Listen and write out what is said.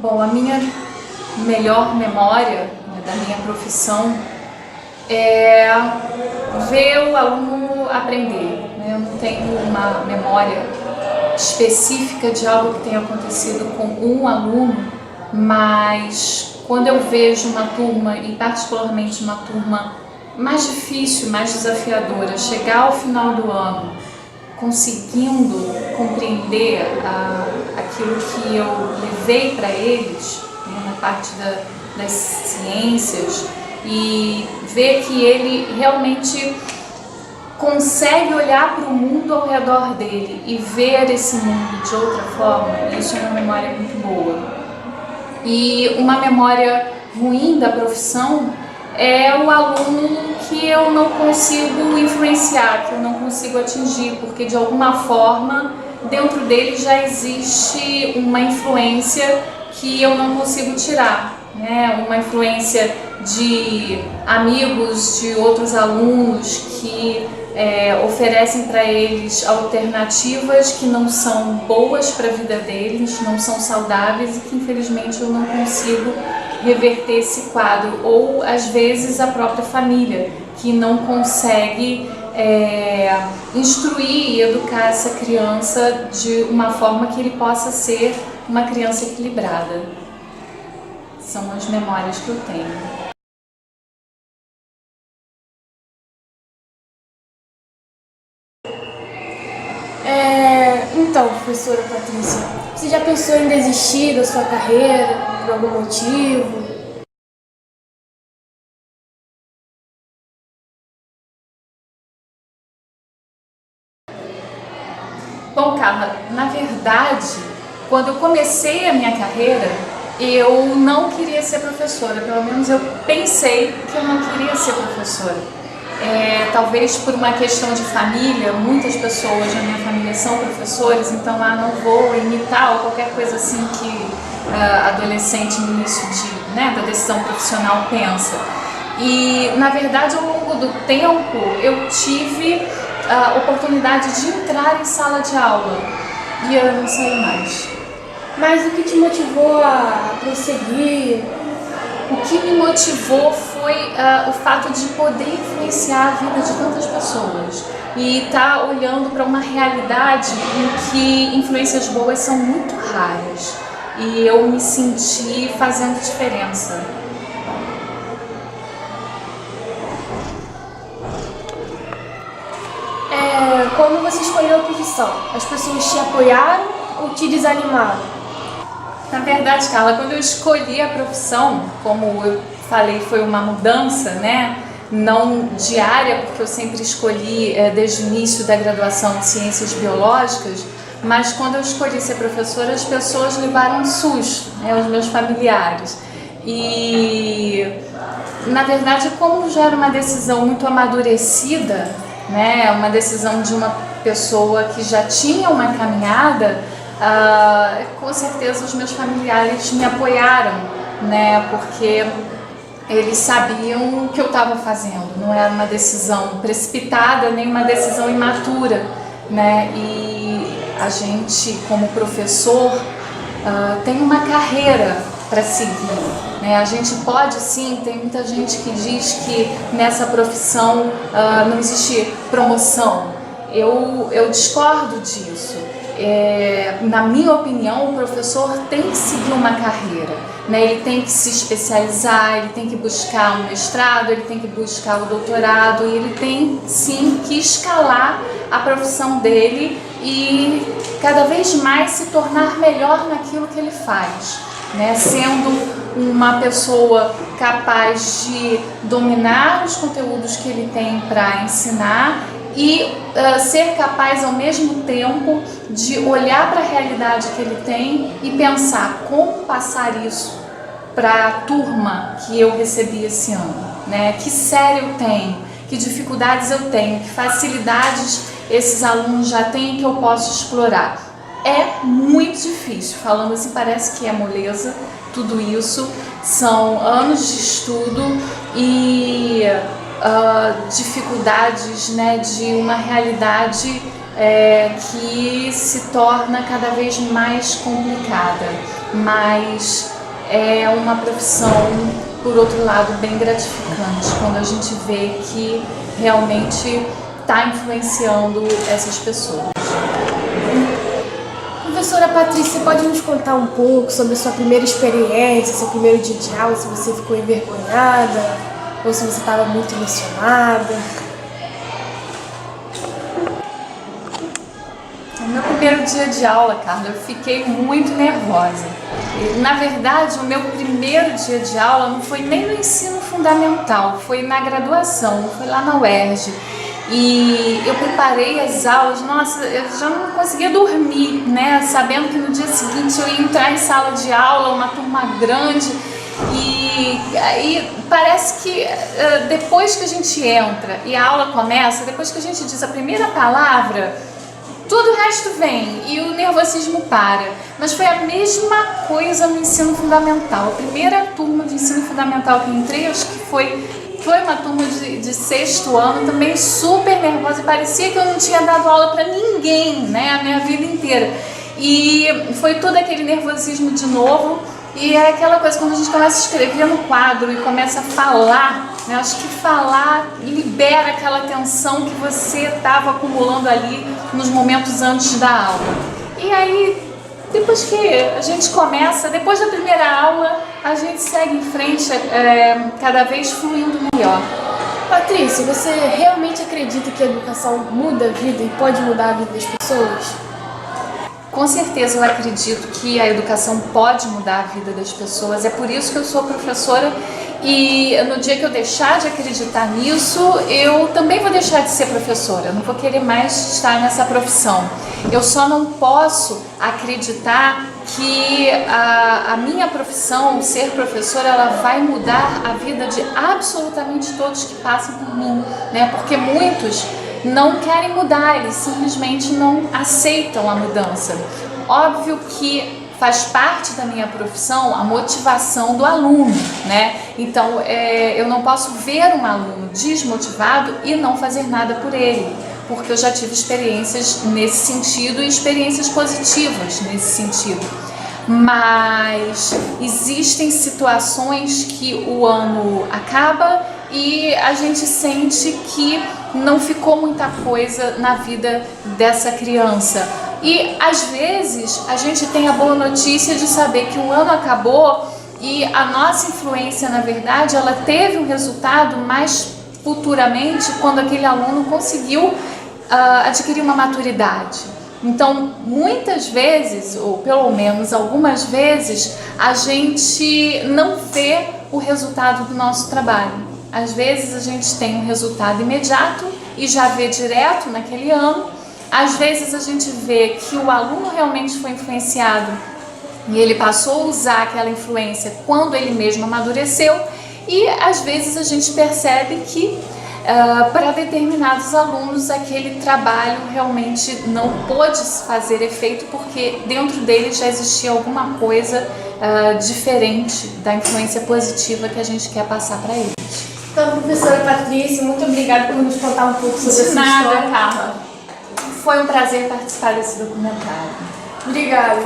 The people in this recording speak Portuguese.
Bom, a minha melhor memória, né, da minha profissão é ver o aluno aprender, né? Eu não tenho uma memória específica de algo que tenha acontecido com um aluno, mas quando eu vejo uma turma, e particularmente uma turma mais difícil, mais desafiadora, chegar ao final do ano conseguindo compreender aquilo que eu levei para eles, né, na parte das ciências, e ver que ele realmente consegue olhar para o mundo ao redor dele e ver esse mundo de outra forma, isso é uma memória muito boa. E uma memória ruim da profissão é o aluno que eu não consigo influenciar, que eu não consigo atingir, porque de alguma forma dentro dele já existe uma influência que eu não consigo tirar, né? Uma influência de amigos, de outros alunos que oferecem para eles alternativas que não são boas para a vida deles, não são saudáveis e que infelizmente eu não consigo reverter esse quadro, ou às vezes a própria família que não consegue instruir e educar essa criança de uma forma que ele possa ser uma criança equilibrada. São as memórias que eu tenho. Então, professora Patrícia, você já pensou em desistir da sua carreira por algum motivo? Bom, Carla, na verdade, quando eu comecei a minha carreira, eu não queria ser professora, pelo menos eu pensei que eu não queria ser professora. Talvez por uma questão de família, muitas pessoas da minha família são professores, então não vou imitar ou qualquer coisa assim que adolescente no início da decisão profissional pensa. E na verdade, ao longo do tempo, eu tive a oportunidade de entrar em sala de aula e eu não saí mais. Mas o que te motivou a prosseguir? O que me motivou foi o fato de poder influenciar a vida de tantas pessoas e estar olhando para uma realidade em que influências boas são muito raras e eu me senti fazendo diferença. Quando você escolheu a profissão, as pessoas te apoiaram ou te desanimaram? Na verdade, Carla, quando eu escolhi a profissão, como eu falei, foi uma mudança, né? Não diária, porque eu sempre escolhi desde o início da graduação de Ciências Biológicas, mas quando eu escolhi ser professora, as pessoas levaram um susto, né? Os meus familiares. E, na verdade, como já era uma decisão muito amadurecida, né? Uma decisão de uma pessoa que já tinha uma caminhada, com certeza os meus familiares me apoiaram, né? Porque eles sabiam o que eu estava fazendo, não era uma decisão precipitada nem uma decisão imatura, né? E a gente, como professor, tem uma carreira para seguir, né? A gente pode sim, tem muita gente que diz que nessa profissão não existe promoção. Eu discordo disso. Na minha opinião, o professor tem que seguir uma carreira, né? Ele tem que se especializar, ele tem que buscar um mestrado, ele tem que buscar o doutorado e ele tem sim que escalar a profissão dele e cada vez mais se tornar melhor naquilo que ele faz, né? Sendo uma pessoa capaz de dominar os conteúdos que ele tem para ensinar e ser capaz ao mesmo tempo de olhar para a realidade que ele tem e pensar como passar isso para a turma que eu recebi esse ano, né? Que série eu tenho, que dificuldades eu tenho, que facilidades esses alunos já têm que eu posso explorar. É muito difícil, falando assim parece que é moleza, tudo isso são anos de estudo e dificuldades, né, de uma realidade que se torna cada vez mais complicada, mas é uma profissão, por outro lado, bem gratificante, quando a gente vê que realmente está influenciando essas pessoas. Professora Patrícia, pode nos contar um pouco sobre a sua primeira experiência, seu primeiro dia de aula, se você ficou envergonhada ou se você estava muito emocionada? No meu primeiro dia de aula, Carla, eu fiquei muito nervosa. Na verdade, o meu primeiro dia de aula não foi nem no ensino fundamental, foi na graduação, foi lá na UERJ. E eu preparei as aulas, nossa, eu já não conseguia dormir, né? Sabendo que no dia seguinte eu ia entrar em sala de aula, uma turma grande. E aí parece que depois que a gente entra e a aula começa, depois que a gente diz a primeira palavra, tudo o resto vem e o nervosismo para. Mas foi a mesma coisa no ensino fundamental. A primeira turma de ensino fundamental que eu entrei, acho que foi uma turma de sexto ano, também super nervosa, e parecia que eu não tinha dado aula para ninguém, né, a minha vida inteira. E foi todo aquele nervosismo de novo, e é aquela coisa, quando a gente começa a escrever no quadro e começa a falar, né, acho que falar libera aquela tensão que você estava acumulando ali nos momentos antes da aula. E aí, depois que a gente começa, depois da primeira aula, a gente segue em frente, cada vez fluindo melhor. Patrícia, você realmente acredita que a educação muda a vida e pode mudar a vida das pessoas? Com certeza eu acredito que a educação pode mudar a vida das pessoas, é por isso que eu sou professora, e no dia que eu deixar de acreditar nisso, eu também vou deixar de ser professora, eu não vou querer mais estar nessa profissão. Eu só não posso acreditar que a minha profissão, ser professora, ela vai mudar a vida de absolutamente todos que passam por mim, né? Porque muitos não querem mudar, eles simplesmente não aceitam a mudança. Óbvio que faz parte da minha profissão a motivação do aluno, né? Então, eu não posso ver um aluno desmotivado e não fazer nada por ele, porque eu já tive experiências nesse sentido e experiências positivas nesse sentido. Mas existem situações que o ano acaba e a gente sente que não ficou muita coisa na vida dessa criança. E às vezes a gente tem a boa notícia de saber que o ano acabou e a nossa influência, na verdade, ela teve um resultado mais futuramente quando aquele aluno conseguiu adquirir uma maturidade. Então, muitas vezes, ou pelo menos algumas vezes, a gente não vê o resultado do nosso trabalho. Às vezes a gente tem um resultado imediato e já vê direto naquele ano. Às vezes a gente vê que o aluno realmente foi influenciado e ele passou a usar aquela influência quando ele mesmo amadureceu. E às vezes a gente percebe que para determinados alunos aquele trabalho realmente não pôde fazer efeito porque dentro dele já existia alguma coisa diferente da influência positiva que a gente quer passar para eles. Então, professora Patrícia, muito obrigada por nos contar um pouco sobre essa história. Carla. Foi um prazer participar desse documentário. Obrigada.